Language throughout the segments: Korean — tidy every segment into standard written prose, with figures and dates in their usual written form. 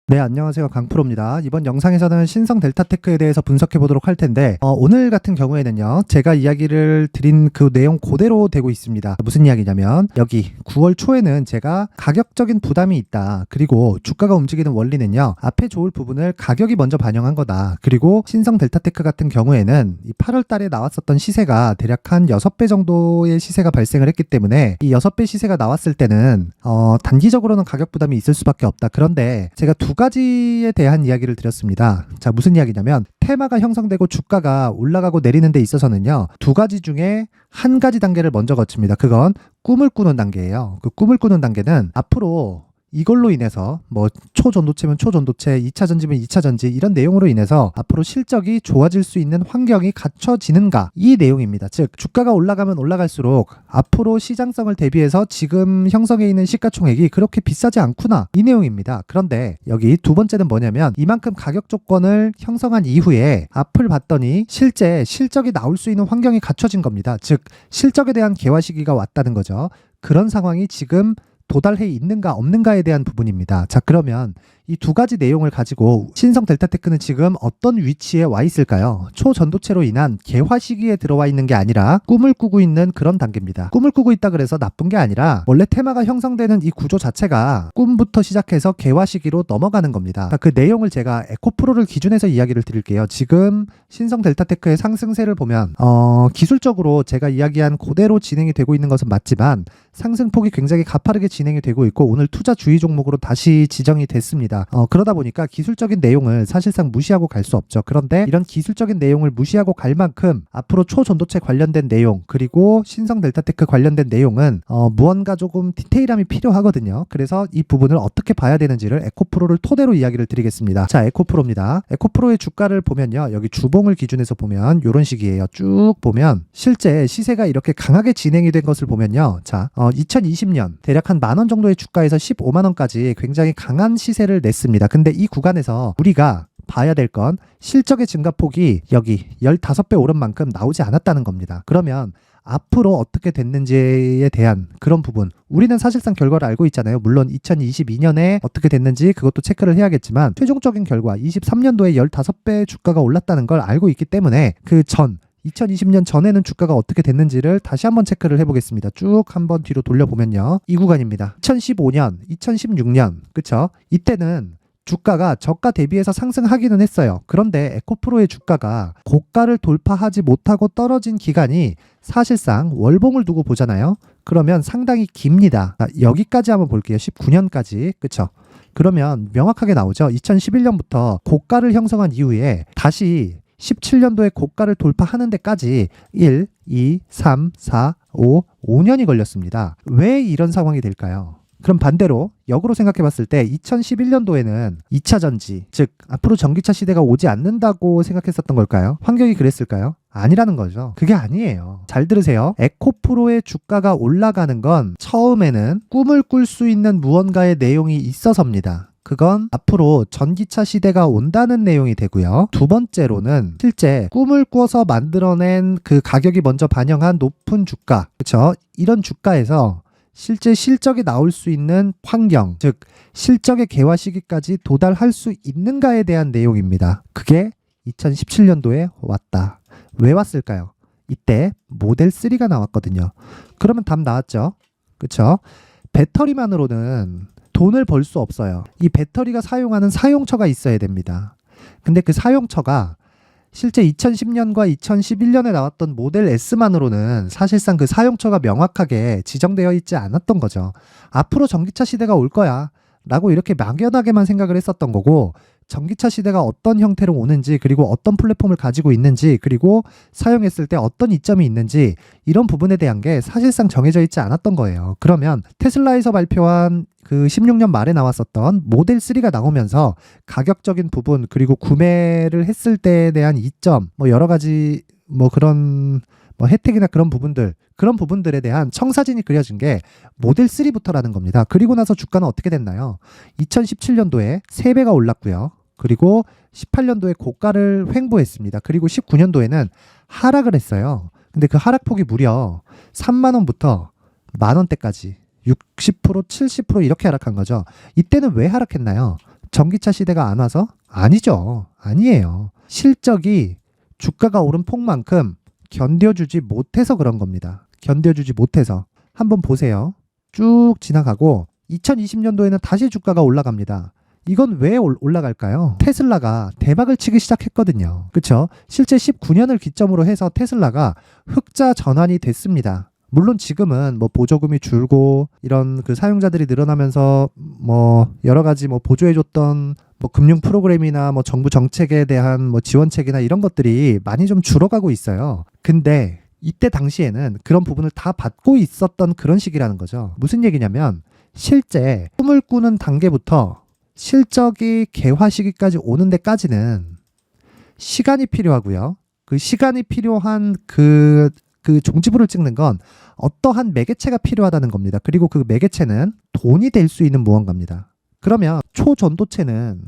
네, 안녕하세요. 강프로입니다. 이번 영상에서는 신성 델타테크에 대해서 분석해 보도록 할 텐데, 오늘 같은 경우에는요, 제가 이야기를 드린 그 내용 그대로 되고 있습니다. 무슨 이야기냐면, 여기 9월 초에는 제가 가격적인 부담이 있다. 그리고 주가가 움직이는 원리는요, 앞에 좋을 부분을 가격이 먼저 반영한 거다. 그리고 신성 델타테크 같은 경우에는 이 8월 달에 나왔었던 시세가 대략 한 6배 정도의 시세가 발생을 했기 때문에, 이 6배 시세가 나왔을 때는, 단기적으로는 가격 부담이 있을 수밖에 없다. 그런데 제가 두 가지에 대한 이야기를 드렸습니다. 자, 무슨 이야기냐면 테마가 형성되고 주가가 올라가고 내리는 데 있어서는요, 두 가지 중에 한 가지 단계를 먼저 거칩니다. 그건 꿈을 꾸는 단계예요. 그 꿈을 꾸는 단계는 앞으로 이걸로 인해서 뭐 초전도체면 초전도체, 2차 전지면 2차 전지 이런 내용으로 인해서 앞으로 실적이 좋아질 수 있는 환경이 갖춰지는가, 이 내용입니다. 즉 주가가 올라가면 올라갈수록 앞으로 시장성을 대비해서 지금 형성해 있는 시가총액이 그렇게 비싸지 않구나, 이 내용입니다. 그런데 여기 두 번째는 뭐냐면 이만큼 가격 조건을 형성한 이후에 앞을 봤더니 실제 실적이 나올 수 있는 환경이 갖춰진 겁니다. 즉 실적에 대한 개화 시기가 왔다는 거죠. 그런 상황이 지금 도달해 있는가 없는가에 대한 부분입니다. 자, 그러면 이 두 가지 내용을 가지고 신성 델타테크는 지금 어떤 위치에 와 있을까요? 초전도체로 인한 개화 시기에 들어와 있는 게 아니라 꿈을 꾸고 있는 그런 단계입니다. 꿈을 꾸고 있다 그래서 나쁜 게 아니라 원래 테마가 형성되는 이 구조 자체가 꿈부터 시작해서 개화 시기로 넘어가는 겁니다. 그 내용을 제가 에코프로를 기준해서 이야기를 드릴게요. 지금 신성 델타테크의 상승세를 보면 기술적으로 제가 이야기한 그대로 진행이 되고 있는 것은 맞지만 상승폭이 굉장히 가파르게 진행이 되고 있고 오늘 투자 주의 종목으로 다시 지정이 됐습니다. 그러다 보니까 기술적인 내용을 사실상 무시하고 갈 수 없죠. 그런데 이런 기술적인 내용을 무시하고 갈 만큼 앞으로 초전도체 관련된 내용, 그리고 신성 델타테크 관련된 내용은 무언가 조금 디테일함이 필요하거든요. 그래서 이 부분을 어떻게 봐야 되는지를 에코프로를 토대로 이야기를 드리겠습니다. 자, 에코프로입니다. 에코프로의 주가를 보면요, 여기 주봉을 기준해서 보면 이런 식이에요. 쭉 보면 실제 시세가 이렇게 강하게 진행이 된 것을 보면요, 자, 2020년 대략 한 10,000원 정도의 주가에서 150,000원까지 굉장히 강한 시세를 냈습니다. 근데 이 구간에서 우리가 봐야 될 건 실적의 증가폭이 여기 15배 오른 만큼 나오지 않았다는 겁니다. 그러면 앞으로 어떻게 됐는지에 대한 그런 부분, 우리는 사실상 결과를 알고 있잖아요. 물론 2022년에 어떻게 됐는지 그것도 체크를 해야겠지만 최종적인 결과 23년도에 15배 주가가 올랐다는 걸 알고 있기 때문에 그 전 2020년 전에는 주가가 어떻게 됐는지를 다시 한번 체크를 해보겠습니다. 쭉 한번 뒤로 돌려보면요, 이 구간입니다. 2015년, 2016년, 그쵸? 이때는 주가가 저가 대비해서 상승하기는 했어요. 그런데 에코프로의 주가가 고가를 돌파하지 못하고 떨어진 기간이 사실상 월봉을 두고 보잖아요. 그러면 상당히 깁니다. 자, 여기까지 한번 볼게요. 19년까지. 그쵸? 그러면 명확하게 나오죠. 2011년부터 고가를 형성한 이후에 다시 17년도에 고가를 돌파하는 데까지 1, 2, 3, 4, 5년이 걸렸습니다. 왜 이런 상황이 될까요? 그럼 반대로 역으로 생각해 봤을 때 2011년도에는 2차 전지, 즉 앞으로 전기차 시대가 오지 않는다고 생각했었던 걸까요? 환경이 그랬을까요? 아니라는 거죠. 그게 아니에요. 잘 들으세요. 에코프로의 주가가 올라가는 건 처음에는 꿈을 꿀 수 있는 무언가의 내용이 있어서입니다. 그건 앞으로 전기차 시대가 온다는 내용이 되고요. 두 번째로는 실제 꿈을 꿔서 만들어낸 그 가격이 먼저 반영한 높은 주가, 그렇죠? 이런 주가에서 실제 실적이 나올 수 있는 환경, 즉 실적의 개화 시기까지 도달할 수 있는가에 대한 내용입니다. 그게 2017년도에 왔다. 왜 왔을까요? 이때 모델 3가 나왔거든요. 그러면 답 나왔죠? 그렇죠? 배터리만으로는 돈을 벌 수 없어요. 이 배터리가 사용하는 사용처가 있어야 됩니다. 근데 그 사용처가 실제 2010년과 2011년에 나왔던 모델 S만으로는 사실상 그 사용처가 명확하게 지정되어 있지 않았던 거죠. 앞으로 전기차 시대가 올 거야 라고 이렇게 막연하게만 생각을 했었던 거고, 전기차 시대가 어떤 형태로 오는지, 그리고 어떤 플랫폼을 가지고 있는지, 그리고 사용했을 때 어떤 이점이 있는지, 이런 부분에 대한 게 사실상 정해져 있지 않았던 거예요. 그러면 테슬라에서 발표한 그 16년 말에 나왔었던 모델 3가 나오면서 가격적인 부분, 그리고 구매를 했을 때에 대한 이점, 뭐 여러 가지 뭐 그런 뭐 혜택이나 그런 부분들에 대한 청사진이 그려진 게 모델 3부터라는 겁니다. 그리고 나서 주가는 어떻게 됐나요? 2017년도에 3배가 올랐고요. 그리고 18년도에 고가를 횡보했습니다. 그리고 19년도에는 하락을 했어요. 근데 그 하락폭이 무려 3만 원부터 만 원대까지 60%, 70% 이렇게 하락한 거죠. 이때는 왜 하락했나요? 전기차 시대가 안 와서? 아니죠. 아니에요. 실적이 주가가 오른 폭만큼 견뎌주지 못해서 그런 겁니다. 견뎌주지 못해서. 한번 보세요. 쭉 지나가고 2020년도에는 다시 주가가 올라갑니다. 이건 왜 올라갈까요? 테슬라가 대박을 치기 시작했거든요. 그쵸? 실제 19년을 기점으로 해서 테슬라가 흑자 전환이 됐습니다. 물론 지금은 뭐 보조금이 줄고 이런 그 사용자들이 늘어나면서 뭐 여러 가지 뭐 보조해줬던 뭐 금융 프로그램이나 뭐 정부 정책에 대한 뭐 지원책이나 이런 것들이 많이 좀 줄어가고 있어요. 근데 이때 당시에는 그런 부분을 다 받고 있었던 그런 시기라는 거죠. 무슨 얘기냐면 실제 꿈을 꾸는 단계부터 실적이 개화 시기까지 오는 데까지는 시간이 필요하고요. 그 시간이 필요한 그 종지부를 찍는 건 어떠한 매개체가 필요하다는 겁니다. 그리고 그 매개체는 돈이 될 수 있는 무언가입니다. 그러면 초전도체는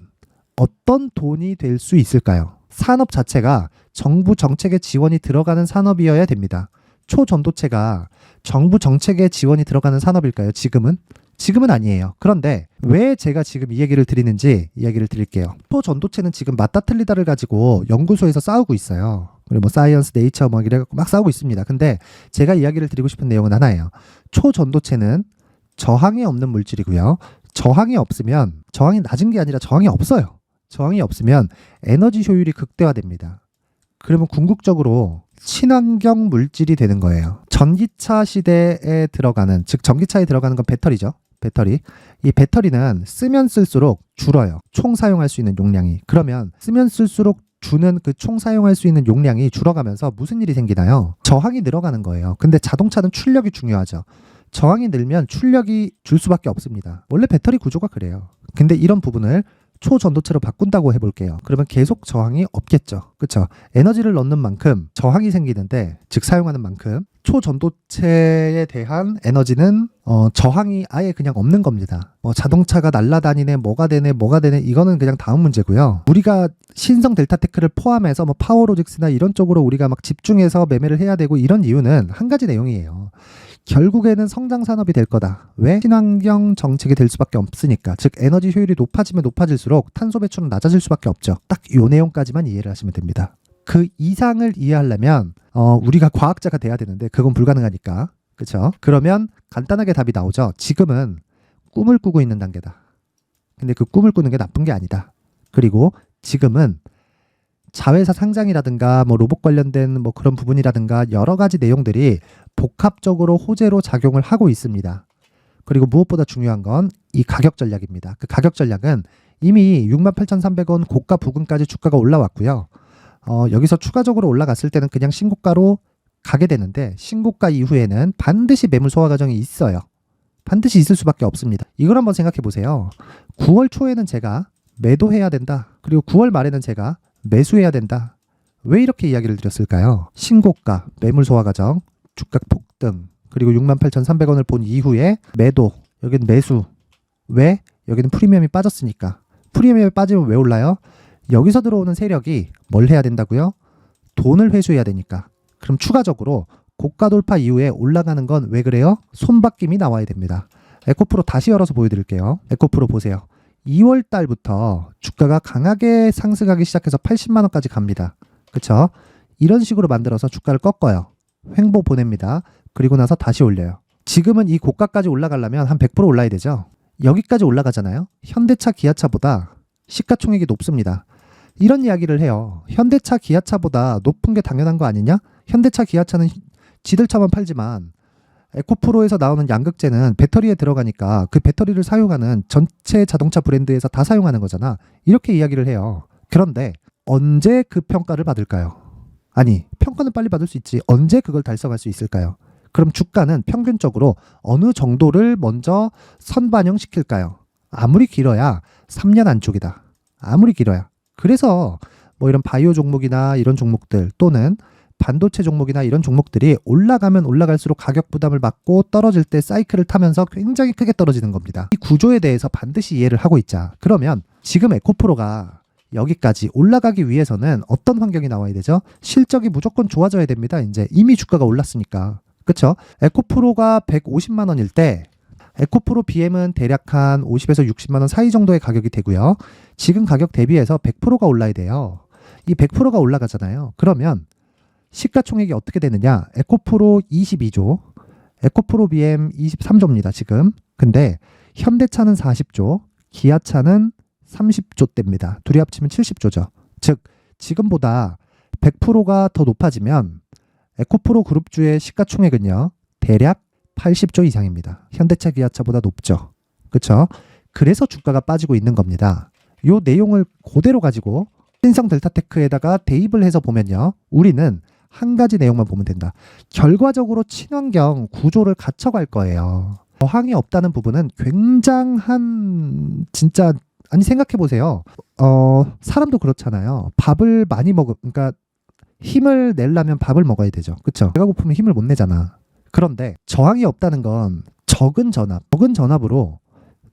어떤 돈이 될 수 있을까요? 산업 자체가 정부 정책의 지원이 들어가는 산업이어야 됩니다. 초전도체가 정부 정책의 지원이 들어가는 산업일까요? 지금은? 지금은 아니에요. 그런데 왜 제가 지금 이 얘기를 드리는지 이야기를 드릴게요. 초전도체는 지금 맞다 틀리다를 가지고 연구소에서 싸우고 있어요. 그리고 뭐 사이언스, 네이처 막 이래갖고 막 싸우고 있습니다. 근데 제가 이야기를 드리고 싶은 내용은 하나예요. 초전도체는 저항이 없는 물질이고요. 저항이 없으면, 저항이 낮은 게 아니라 저항이 없어요. 저항이 없으면 에너지 효율이 극대화됩니다. 그러면 궁극적으로 친환경 물질이 되는 거예요. 전기차 시대에 들어가는, 즉 전기차에 들어가는 건 배터리죠. 배터리. 이 배터리는 쓰면 쓸수록 줄어요. 총 사용할 수 있는 용량이. 그러면 쓰면 쓸수록 주는 그 총 사용할 수 있는 용량이 줄어가면서 무슨 일이 생기나요? 저항이 늘어가는 거예요. 근데 자동차는 출력이 중요하죠. 저항이 늘면 출력이 줄 수밖에 없습니다. 원래 배터리 구조가 그래요. 근데 이런 부분을 초전도체로 바꾼다고 해볼게요. 그러면 계속 저항이 없겠죠. 그렇죠? 에너지를 넣는 만큼 저항이 생기는데, 즉 사용하는 만큼 초전도체에 대한 에너지는 저항이 아예 그냥 없는 겁니다. 자동차가 날아다니네, 뭐가 되네 이거는 그냥 다음 문제고요. 우리가 신성 델타테크를 포함해서 뭐 파워로직스나 이런 쪽으로 우리가 막 집중해서 매매를 해야 되고 이런 이유는 한 가지 내용이에요. 결국에는 성장 산업이 될 거다. 왜? 친환경 정책이 될 수밖에 없으니까. 즉 에너지 효율이 높아지면 높아질수록 탄소 배출은 낮아질 수밖에 없죠. 딱 이 내용까지만 이해를 하시면 됩니다. 그 이상을 이해하려면 우리가 과학자가 돼야 되는데 그건 불가능하니까. 그렇죠? 그러면 간단하게 답이 나오죠. 지금은 꿈을 꾸고 있는 단계다. 근데 그 꿈을 꾸는 게 나쁜 게 아니다. 그리고 지금은 자회사 상장이라든가 뭐 로봇 관련된 뭐 그런 부분이라든가 여러 가지 내용들이 복합적으로 호재로 작용을 하고 있습니다. 그리고 무엇보다 중요한 건 이 가격 전략입니다. 그 가격 전략은 이미 68,300원 고가 부근까지 주가가 올라왔고요. 여기서 추가적으로 올라갔을 때는 그냥 신고가로 가게 되는데 신고가 이후에는 반드시 매물 소화 과정이 있어요. 반드시 있을 수밖에 없습니다. 이걸 한번 생각해 보세요. 9월 초에는 제가 매도해야 된다. 그리고 9월 말에는 제가 매수해야 된다. 왜 이렇게 이야기를 드렸을까요? 신고가, 매물 소화 과정, 주가 폭등, 그리고 68,300원을 본 이후에 매도, 여기는 매수. 왜? 여기는 프리미엄이 빠졌으니까. 프리미엄이 빠지면 왜 올라요? 여기서 들어오는 세력이 뭘 해야 된다고요? 돈을 회수해야 되니까. 그럼 추가적으로 고가 돌파 이후에 올라가는 건 왜 그래요? 손바뀜이 나와야 됩니다. 에코프로 다시 열어서 보여드릴게요. 에코프로 보세요. 2월 달부터 주가가 강하게 상승하기 시작해서 80만 원까지 갑니다. 그쵸? 이런 식으로 만들어서 주가를 꺾어요. 횡보 보냅니다. 그리고 나서 다시 올려요. 지금은 이 고가까지 올라가려면 한 100% 올라야 되죠. 여기까지 올라가잖아요. 현대차, 기아차보다 시가총액이 높습니다. 이런 이야기를 해요. 현대차, 기아차보다 높은 게 당연한 거 아니냐? 현대차, 기아차는 지들 차만 팔지만 에코프로에서 나오는 양극재는 배터리에 들어가니까 그 배터리를 사용하는 전체 자동차 브랜드에서 다 사용하는 거잖아. 이렇게 이야기를 해요. 그런데 언제 그 평가를 받을까요? 아니, 평가는 빨리 받을 수 있지. 언제 그걸 달성할 수 있을까요? 그럼 주가는 평균적으로 어느 정도를 먼저 선반영시킬까요? 아무리 길어야 3년 안쪽이다. 아무리 길어야. 그래서 뭐 이런 바이오 종목이나 이런 종목들 또는 반도체 종목이나 이런 종목들이 올라가면 올라갈수록 가격 부담을 받고 떨어질 때 사이클을 타면서 굉장히 크게 떨어지는 겁니다. 이 구조에 대해서 반드시 이해를 하고 있자. 그러면 지금 에코프로가 여기까지 올라가기 위해서는 어떤 환경이 나와야 되죠? 실적이 무조건 좋아져야 됩니다. 이제 이미 주가가 올랐으니까. 그렇죠? 에코프로가 150만 원일 때 에코프로 BM은 대략 한 50에서 60만 원 사이 정도의 가격이 되고요. 지금 가격 대비해서 100%가 올라야 돼요. 이 100%가 올라가잖아요. 그러면 시가총액이 어떻게 되느냐? 에코프로 22조, 에코프로 BM 23조입니다, 지금. 근데 현대차는 40조, 기아차는 30조대입니다. 둘이 합치면 70조죠. 즉, 지금보다 100%가 더 높아지면 에코프로 그룹주의 시가총액은요, 대략 80조 이상입니다. 현대차, 기아차보다 높죠. 그렇죠? 그래서 주가가 빠지고 있는 겁니다. 요 내용을 그대로 가지고 신성 델타테크에다가 대입을 해서 보면요, 우리는 한 가지 내용만 보면 된다. 결과적으로 친환경 구조를 갖춰갈 거예요. 저항이 없다는 부분은 굉장한, 진짜, 아니 생각해 보세요. 사람도 그렇잖아요. 밥을 많이 그러니까 힘을 내려면 밥을 먹어야 되죠. 그렇죠? 배가 고프면 힘을 못 내잖아. 그런데 저항이 없다는 건 적은 전압으로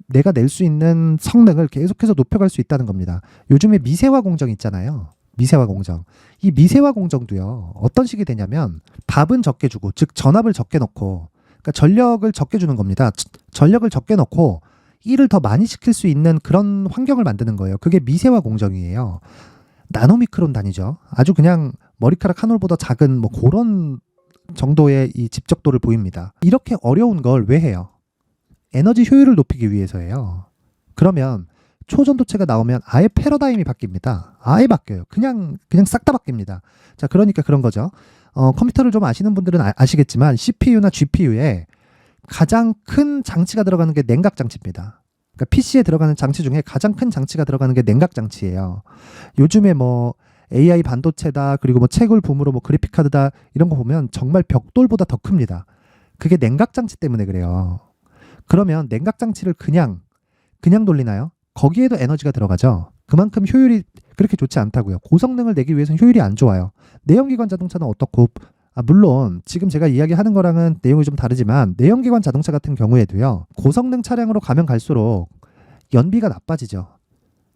내가 낼 수 있는 성능을 계속해서 높여갈 수 있다는 겁니다. 요즘에 미세화 공정 있잖아요. 미세화 공정. 이 미세화 공정도요, 어떤 식이 되냐면 밥은 적게 주고, 즉 전압을 적게 넣고, 그러니까 전력을 적게 주는 겁니다. 전력을 적게 넣고 일을 더 많이 시킬 수 있는 그런 환경을 만드는 거예요. 그게 미세화 공정이에요. 나노미크론 단위죠. 아주 그냥 머리카락 한 올보다 작은 뭐 그런 정도의 이 집적도를 보입니다. 이렇게 어려운 걸 왜 해요? 에너지 효율을 높이기 위해서예요. 그러면 초전도체가 나오면 아예 패러다임이 바뀝니다. 아예 바뀌어요. 그냥 싹 다 바뀝니다. 자, 그러니까 그런 거죠. 컴퓨터를 좀 아시는 분들은 아시겠지만 CPU나 GPU에 가장 큰 장치가 들어가는 게 냉각 장치입니다. 그러니까 PC에 들어가는 장치 중에 가장 큰 장치가 들어가는 게 냉각 장치예요. 요즘에 뭐 AI 반도체다, 그리고 뭐 채굴 붐으로 뭐 그래픽 카드다, 이런 거 보면 정말 벽돌보다 더 큽니다. 그게 냉각 장치 때문에 그래요. 그러면 냉각 장치를 그냥 돌리나요? 거기에도 에너지가 들어가죠. 그만큼 효율이 그렇게 좋지 않다고요. 고성능을 내기 위해서는 효율이 안 좋아요. 내연기관 자동차는 어떻고? 물론 지금 제가 이야기하는 거랑은 내용이 좀 다르지만 내연기관 자동차 같은 경우에도요, 고성능 차량으로 가면 갈수록 연비가 나빠지죠.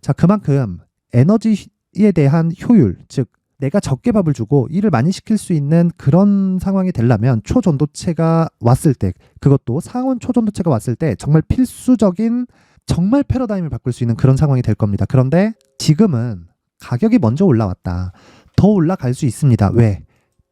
자, 그만큼 에너지에 대한 효율, 즉 내가 적게 밥을 주고 일을 많이 시킬 수 있는 그런 상황이 되려면 초전도체가 왔을 때, 그것도 상온 초전도체가 왔을 때 정말 필수적인, 정말 패러다임을 바꿀 수 있는 그런 상황이 될 겁니다. 그런데 지금은 가격이 먼저 올라왔다. 더 올라갈 수 있습니다. 왜?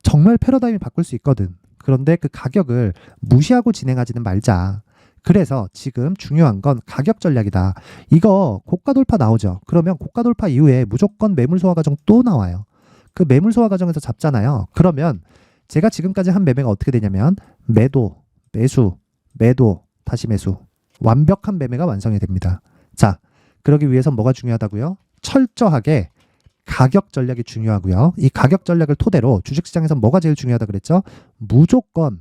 정말 패러다임을 바꿀 수 있거든. 그런데 그 가격을 무시하고 진행하지는 말자. 그래서 지금 중요한 건 가격 전략이다. 이거 고가 돌파 나오죠. 그러면 고가 돌파 이후에 무조건 매물 소화 과정 또 나와요. 그 매물 소화 과정에서 잡잖아요. 그러면 제가 지금까지 한 매매가 어떻게 되냐면 매도, 매수, 매도, 다시 매수. 완벽한 매매가 완성이 됩니다. 자, 그러기 위해서 뭐가 중요하다고요? 철저하게 가격 전략이 중요하고요. 이 가격 전략을 토대로 주식시장에서 뭐가 제일 중요하다 그랬죠? 무조건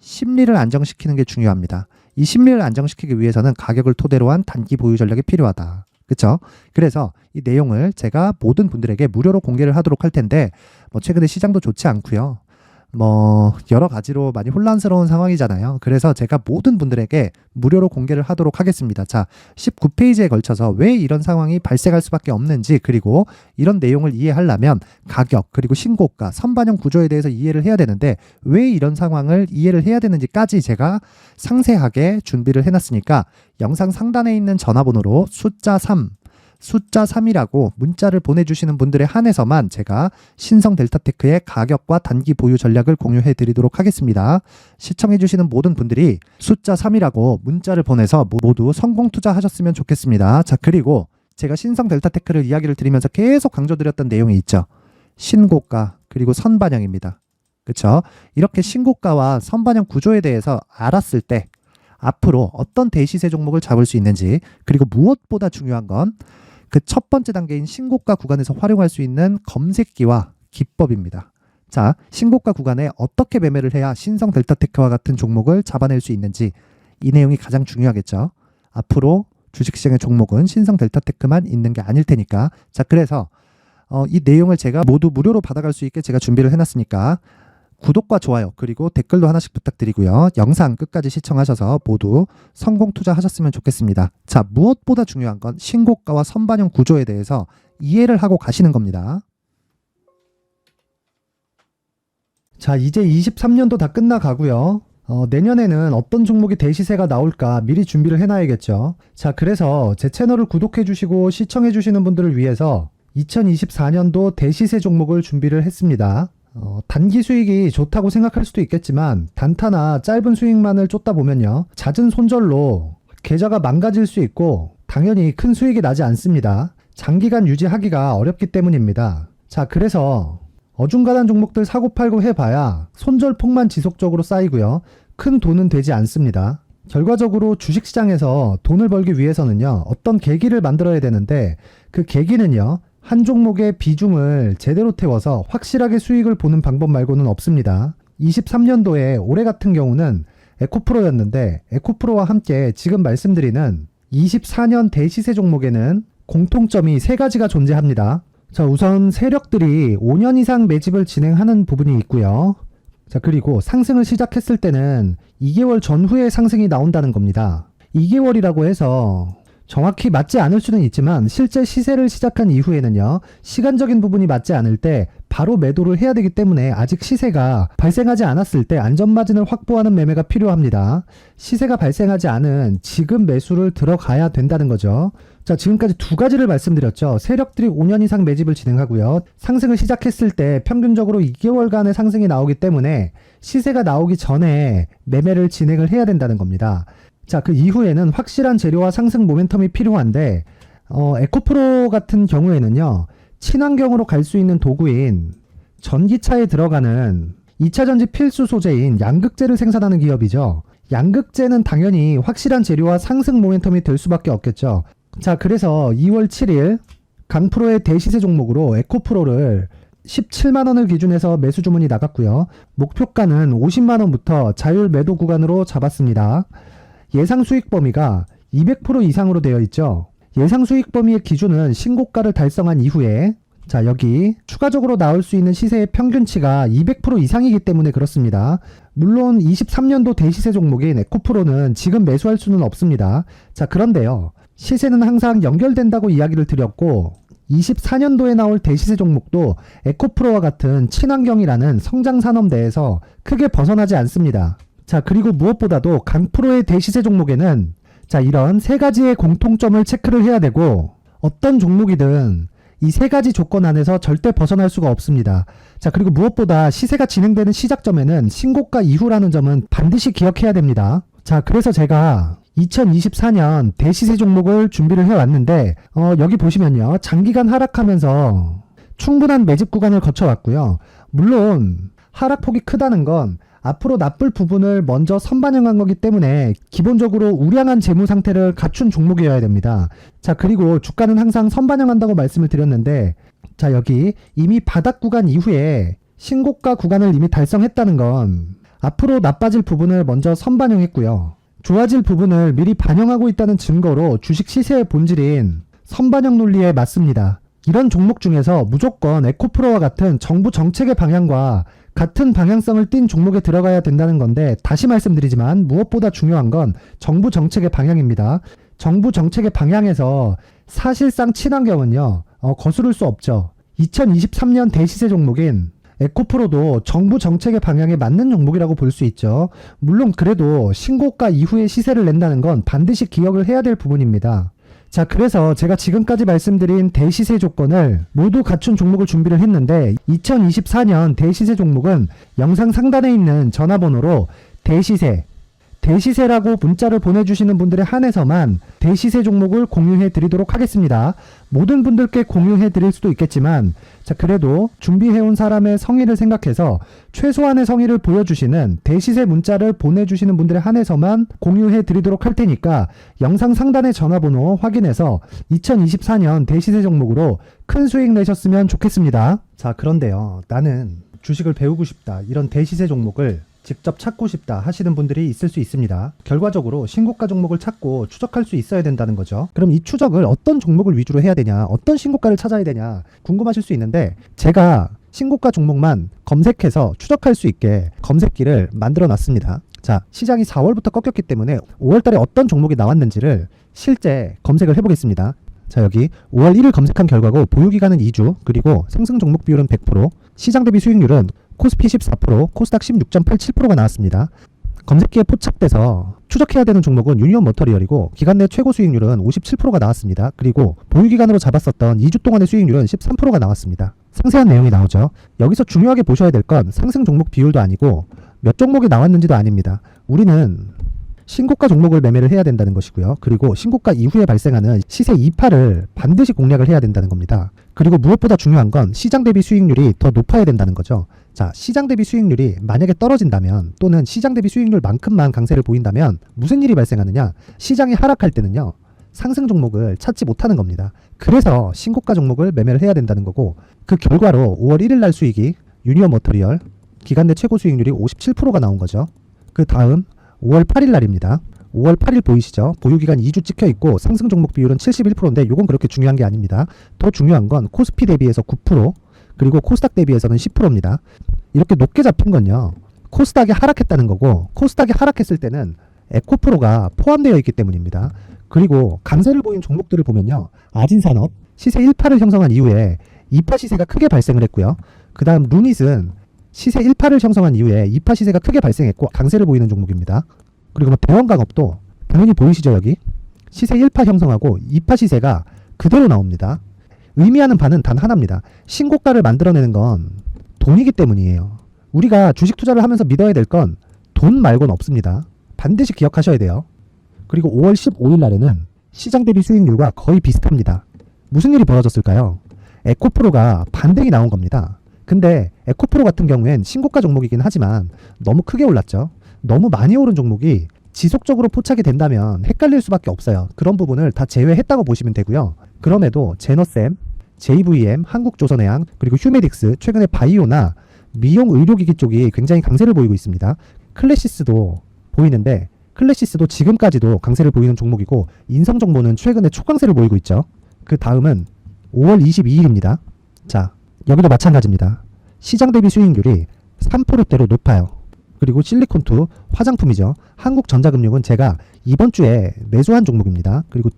심리를 안정시키는 게 중요합니다. 이 심리를 안정시키기 위해서는 가격을 토대로 한 단기 보유 전략이 필요하다. 그렇죠? 그래서 이 내용을 제가 모든 분들에게 무료로 공개를 하도록 할 텐데, 뭐 최근에 시장도 좋지 않고요. 뭐 여러 가지로 많이 혼란스러운 상황이잖아요. 그래서 제가 모든 분들에게 무료로 공개를 하도록 하겠습니다. 자, 19페이지에 걸쳐서 왜 이런 상황이 발생할 수밖에 없는지, 그리고 이런 내용을 이해하려면 가격, 그리고 신고가, 선반영 구조에 대해서 이해를 해야 되는데 왜 이런 상황을 이해를 해야 되는지까지 제가 상세하게 준비를 해놨으니까 영상 상단에 있는 전화번호로 숫자 3이라고 문자를 보내주시는 분들에 한해서만 제가 신성 델타테크의 가격과 단기 보유 전략을 공유해 드리도록 하겠습니다. 시청해 주시는 모든 분들이 숫자 3이라고 문자를 보내서 모두 성공 투자하셨으면 좋겠습니다. 자, 그리고 제가 신성 델타테크를 이야기를 드리면서 계속 강조드렸던 내용이 있죠. 신고가, 그리고 선반영입니다. 그렇죠? 이렇게 신고가와 선반영 구조에 대해서 알았을 때 앞으로 어떤 대시세 종목을 잡을 수 있는지, 그리고 무엇보다 중요한 건 그 첫 번째 단계인 신고가 구간에서 활용할 수 있는 검색기와 기법입니다. 자, 신고가 구간에 어떻게 매매를 해야 신성 델타테크와 같은 종목을 잡아낼 수 있는지, 이 내용이 가장 중요하겠죠. 앞으로 주식시장의 종목은 신성 델타테크만 있는 게 아닐 테니까. 자, 그래서 이 내용을 제가 모두 무료로 받아갈 수 있게 제가 준비를 해놨으니까 구독과 좋아요, 그리고 댓글도 하나씩 부탁드리고요. 영상 끝까지 시청하셔서 모두 성공 투자하셨으면 좋겠습니다. 자, 무엇보다 중요한 건 신고가와 선반영 구조에 대해서 이해를 하고 가시는 겁니다. 자, 이제 23년도 다 끝나가고요. 내년에는 어떤 종목이 대시세가 나올까 미리 준비를 해놔야겠죠. 자, 그래서 제 채널을 구독해주시고 시청해주시는 분들을 위해서 2024년도 대시세 종목을 준비를 했습니다. 단기 수익이 좋다고 생각할 수도 있겠지만 단타나 짧은 수익만을 쫓다 보면요, 잦은 손절로 계좌가 망가질 수 있고 당연히 큰 수익이 나지 않습니다. 장기간 유지하기가 어렵기 때문입니다. 자, 그래서 어중간한 종목들 사고팔고 해봐야 손절폭만 지속적으로 쌓이고요, 큰 돈은 되지 않습니다. 결과적으로 주식시장에서 돈을 벌기 위해서는요, 어떤 계기를 만들어야 되는데 그 계기는요, 한 종목의 비중을 제대로 태워서 확실하게 수익을 보는 방법 말고는 없습니다. 23년도에 올해 같은 경우는 에코프로였는데 에코프로와 함께 지금 말씀드리는 24년 대시세 종목에는 공통점이 3가지가 존재합니다. 자, 우선 세력들이 5년 이상 매집을 진행하는 부분이 있고요. 자, 그리고 상승을 시작했을 때는 2개월 전후에 상승이 나온다는 겁니다. 2개월이라고 해서 정확히 맞지 않을 수는 있지만 실제 시세를 시작한 이후에는요, 시간적인 부분이 맞지 않을 때 바로 매도를 해야 되기 때문에 아직 시세가 발생하지 않았을 때 안전마진을 확보하는 매매가 필요합니다. 시세가 발생하지 않은 지금 매수를 들어가야 된다는 거죠. 자, 지금까지 2가지를 말씀드렸죠. 세력들이 5년 이상 매집을 진행하고요, 상승을 시작했을 때 평균적으로 2개월간의 상승이 나오기 때문에 시세가 나오기 전에 매매를 진행을 해야 된다는 겁니다. 자, 그 이후에는 확실한 재료와 상승 모멘텀이 필요한데 에코프로 같은 경우에는요, 친환경으로 갈 수 있는 도구인 전기차에 들어가는 2차전지 필수 소재인 양극재를 생산하는 기업이죠. 양극재는 당연히 확실한 재료와 상승 모멘텀이 될 수밖에 없겠죠. 자, 그래서 2월 7일 강프로의 대시세 종목으로 에코프로를 17만원을 기준해서 매수 주문이 나갔고요. 목표가는 50만원부터 자율 매도 구간으로 잡았습니다. 예상 수익 범위가 200% 이상으로 되어 있죠. 예상 수익 범위의 기준은 신고가를 달성한 이후에, 자, 여기 추가적으로 나올 수 있는 시세의 평균치가 200% 이상이기 때문에 그렇습니다. 물론 23년도 대시세 종목인 에코프로는 지금 매수할 수는 없습니다. 자, 그런데요, 시세는 항상 연결된다고 이야기를 드렸고 24년도에 나올 대시세 종목도 에코프로와 같은 친환경이라는 성장산업 내에서 크게 벗어나지 않습니다. 자, 그리고 무엇보다도 강프로의 대시세 종목에는 자, 이런 3가지의 공통점을 체크를 해야 되고 어떤 종목이든 이 3가지 조건 안에서 절대 벗어날 수가 없습니다. 자, 그리고 무엇보다 시세가 진행되는 시작점에는 신고가 이후라는 점은 반드시 기억해야 됩니다. 자, 그래서 제가 2024년 대시세 종목을 준비를 해왔는데 여기 보시면요, 장기간 하락하면서 충분한 매집 구간을 거쳐왔고요. 물론 하락폭이 크다는 건 앞으로 나쁠 부분을 먼저 선반영한 거기 때문에 기본적으로 우량한 재무 상태를 갖춘 종목이어야 됩니다. 자, 그리고 주가는 항상 선반영한다고 말씀을 드렸는데, 자, 여기 이미 바닥 구간 이후에 신고가 구간을 이미 달성했다는 건 앞으로 나빠질 부분을 먼저 선반영했고요, 좋아질 부분을 미리 반영하고 있다는 증거로 주식 시세의 본질인 선반영 논리에 맞습니다. 이런 종목 중에서 무조건 에코프로와 같은 정부 정책의 방향과 같은 방향성을 띈 종목에 들어가야 된다는 건데, 다시 말씀드리지만 무엇보다 중요한 건 정부 정책의 방향입니다. 정부 정책의 방향에서 사실상 친환경은요, 거스를 수 없죠. 2023년 대시세 종목인 에코프로도 정부 정책의 방향에 맞는 종목이라고 볼 수 있죠. 물론 그래도 신고가 이후에 시세를 낸다는 건 반드시 기억을 해야 될 부분입니다. 자, 그래서 제가 지금까지 말씀드린 대시세 조건을 모두 갖춘 종목을 준비를 했는데 2024년 대시세 종목은 영상 상단에 있는 전화번호로 대시세라고 문자를 보내주시는 분들에 한해서만 대시세 종목을 공유해 드리도록 하겠습니다. 모든 분들께 공유해 드릴 수도 있겠지만, 자, 그래도 준비해온 사람의 성의를 생각해서 최소한의 성의를 보여주시는 대시세 문자를 보내주시는 분들에 한해서만 공유해 드리도록 할 테니까 영상 상단의 전화번호 확인해서 2024년 대시세 종목으로 큰 수익 내셨으면 좋겠습니다. 자, 그런데요, 나는 주식을 배우고 싶다, 이런 대시세 종목을 직접 찾고 싶다 하시는 분들이 있을 수 있습니다. 결과적으로 신고가 종목을 찾고 추적할 수 있어야 된다는 거죠. 그럼 이 추적을 어떤 종목을 위주로 해야 되냐, 어떤 신고가를 찾아야 되냐 궁금하실 수 있는데, 제가 신고가 종목만 검색해서 추적할 수 있게 검색기를 만들어 놨습니다. 자, 시장이 4월부터 꺾였기 때문에 5월달에 어떤 종목이 나왔는지를 실제 검색을 해보겠습니다. 자, 여기 5월 1일 검색한 결과고 보유기간은 2주, 그리고 상승 종목 비율은 100%, 시장 대비 수익률은 코스피 14%, 코스닥 16.87%가 나왔습니다. 검색기에 포착돼서 추적해야 되는 종목은 유니온 머터리얼이고 기간 내 최고 수익률은 57%가 나왔습니다. 그리고 보유기간으로 잡았었던 2주 동안의 수익률은 13%가 나왔습니다. 상세한 내용이 나오죠. 여기서 중요하게 보셔야 될 건 상승 종목 비율도 아니고 몇 종목이 나왔는지도 아닙니다. 우리는 신고가 종목을 매매를 해야 된다는 것이고요. 그리고 신고가 이후에 발생하는 시세 이파를 반드시 공략을 해야 된다는 겁니다. 그리고 무엇보다 중요한 건 시장 대비 수익률이 더 높아야 된다는 거죠. 자, 시장 대비 수익률이 만약에 떨어진다면 또는 시장 대비 수익률만큼만 강세를 보인다면 무슨 일이 발생하느냐? 시장이 하락할 때는요. 상승 종목을 찾지 못하는 겁니다. 그래서 신고가 종목을 매매를 해야 된다는 거고 그 결과로 5월 1일 날 수익이 유니온 머터리얼 기간 내 최고 수익률이 57%가 나온 거죠. 그 다음 5월 8일 날입니다. 5월 8일 보이시죠? 보유기간 2주 찍혀 있고 상승 종목 비율은 71%인데 이건 그렇게 중요한 게 아닙니다. 더 중요한 건 코스피 대비해서 9% 그리고 코스닥 대비해서는 10%입니다. 이렇게 높게 잡힌 건요. 코스닥이 하락했다는 거고 코스닥이 하락했을 때는 에코프로가 포함되어 있기 때문입니다. 그리고 강세를 보인 종목들을 보면요. 아진산업 시세 1파를 형성한 이후에 2파 시세가 크게 발생을 했고요. 그 다음 루닛은 시세 1파를 형성한 이후에 2파 시세가 크게 발생했고 강세를 보이는 종목입니다. 그리고 뭐 대원강업도 당연히 보이시죠 여기? 시세 1파 형성하고 2파 시세가 그대로 나옵니다. 의미하는 바는 단 하나입니다. 신고가를 만들어내는 건 돈이기 때문이에요. 우리가 주식 투자를 하면서 믿어야 될 건 돈 말고는 없습니다. 반드시 기억하셔야 돼요. 그리고 5월 15일 날에는 시장 대비 수익률과 거의 비슷합니다. 무슨 일이 벌어졌을까요? 에코프로가 반등이 나온 겁니다. 근데 에코프로 같은 경우엔 신고가 종목이긴 하지만 너무 크게 올랐죠. 너무 많이 오른 종목이 지속적으로 포착이 된다면 헷갈릴 수밖에 없어요. 그런 부분을 다 제외했다고 보시면 되고요. 그럼에도 제너셈, JVM, 한국조선해양, 그리고 휴메딕스, 최근에 바이오나 미용 의료기기 쪽이 굉장히 강세를 보이고 있습니다. 클래시스도 보이는데 클래시스도 지금까지도 강세를 보이는 종목이고 인성정보는 최근에 초강세를 보이고 있죠. 그 다음은 5월 22일입니다. 자, 여기도 마찬가지입니다. 시장 대비 수익률이 3%대로 높아요. 그리고 실리콘2 화장품이죠. 한국전자금융은 제가 이번 주에 매수한 종목입니다. 그리고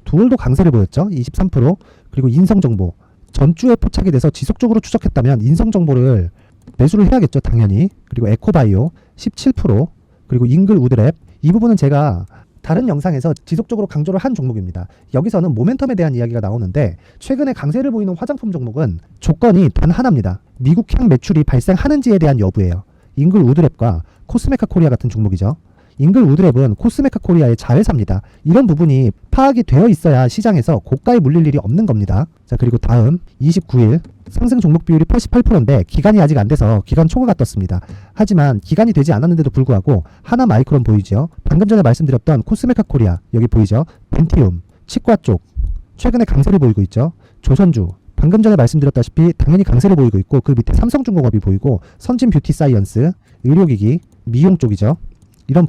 두올도 강세를 보였죠. 23%. 그리고 인성정보 전주에 포착이 돼서 지속적으로 추적했다면 인성정보를 매수를 해야겠죠. 당연히. 그리고 에코바이오 17%. 그리고 잉글우드랩 이 부분은 제가 다른 영상에서 지속적으로 강조를 한 종목입니다. 여기서는 모멘텀에 대한 이야기가 나오는데 최근에 강세를 보이는 화장품 종목은 조건이 단 하나입니다. 미국향 매출이 발생하는지에 대한 여부예요. 잉글우드랩과 코스메카 코리아 같은 종목이죠. 잉글우드랩은 코스메카 코리아의 자회사입니다. 이런 부분이 파악이 되어 있어야 시장에서 고가에 물릴 일이 없는 겁니다. 자, 그리고 다음 29일 상승 종목 비율이 88%인데 기간이 아직 안 돼서 기간 초과가 떴습니다. 하지만 기간이 되지 않았는데도 불구하고 하나 마이크론 보이죠. 방금 전에 말씀드렸던 코스메카 코리아 여기 보이죠. 벤티움, 치과 쪽 최근에 강세를 보이고 있죠. 조선주 방금 전에 말씀드렸다시피 당연히 강세를 보이고 있고 그 밑에 삼성중공업이 보이고 선진 뷰티 사이언스, 의료기기, 미용 쪽이죠. 이런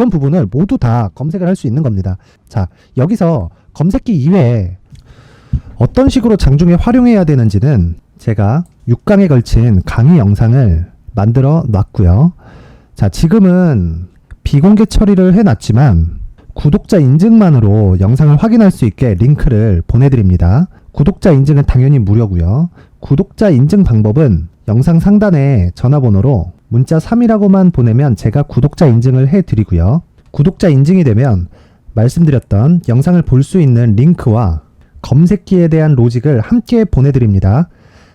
부분을 모두 다 검색을 할 수 있는 겁니다. 자, 여기서 검색기 이외에 어떤 식으로 장중에 활용해야 되는지는 제가 6강에 걸친 강의 영상을 만들어 놨고요. 자, 지금은 비공개 처리를 해놨지만 구독자 인증만으로 영상을 확인할 수 있게 링크를 보내드립니다. 구독자 인증은 당연히 무료고요. 구독자 인증 방법은 영상 상단에 전화번호로 문자 3이라고만 보내면 제가 구독자 인증을 해드리고요. 구독자 인증이 되면 말씀드렸던 영상을 볼 수 있는 링크와 검색기에 대한 로직을 함께 보내드립니다.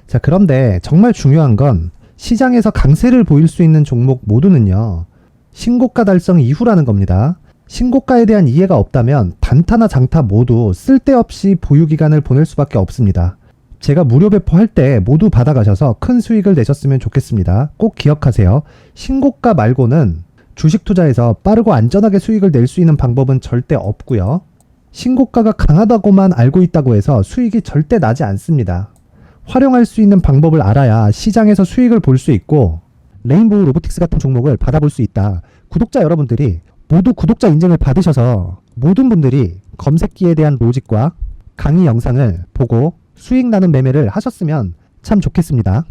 자, 그런데 정말 중요한 건 시장에서 강세를 보일 수 있는 종목 모두는요. 신고가 달성 이후라는 겁니다. 신고가에 대한 이해가 없다면 단타나 장타 모두 쓸데없이 보유기간을 보낼 수밖에 없습니다. 제가 무료 배포할 때 모두 받아가셔서 큰 수익을 내셨으면 좋겠습니다. 꼭 기억하세요. 신고가 말고는 주식 투자에서 빠르고 안전하게 수익을 낼 수 있는 방법은 절대 없고요. 신고가가 강하다고만 알고 있다고 해서 수익이 절대 나지 않습니다. 활용할 수 있는 방법을 알아야 시장에서 수익을 볼 수 있고 레인보우 로보틱스 같은 종목을 받아볼 수 있다. 구독자 여러분들이 모두 구독자 인증을 받으셔서 모든 분들이 검색기에 대한 로직과 강의 영상을 보고 수익 나는 매매를 하셨으면 참 좋겠습니다.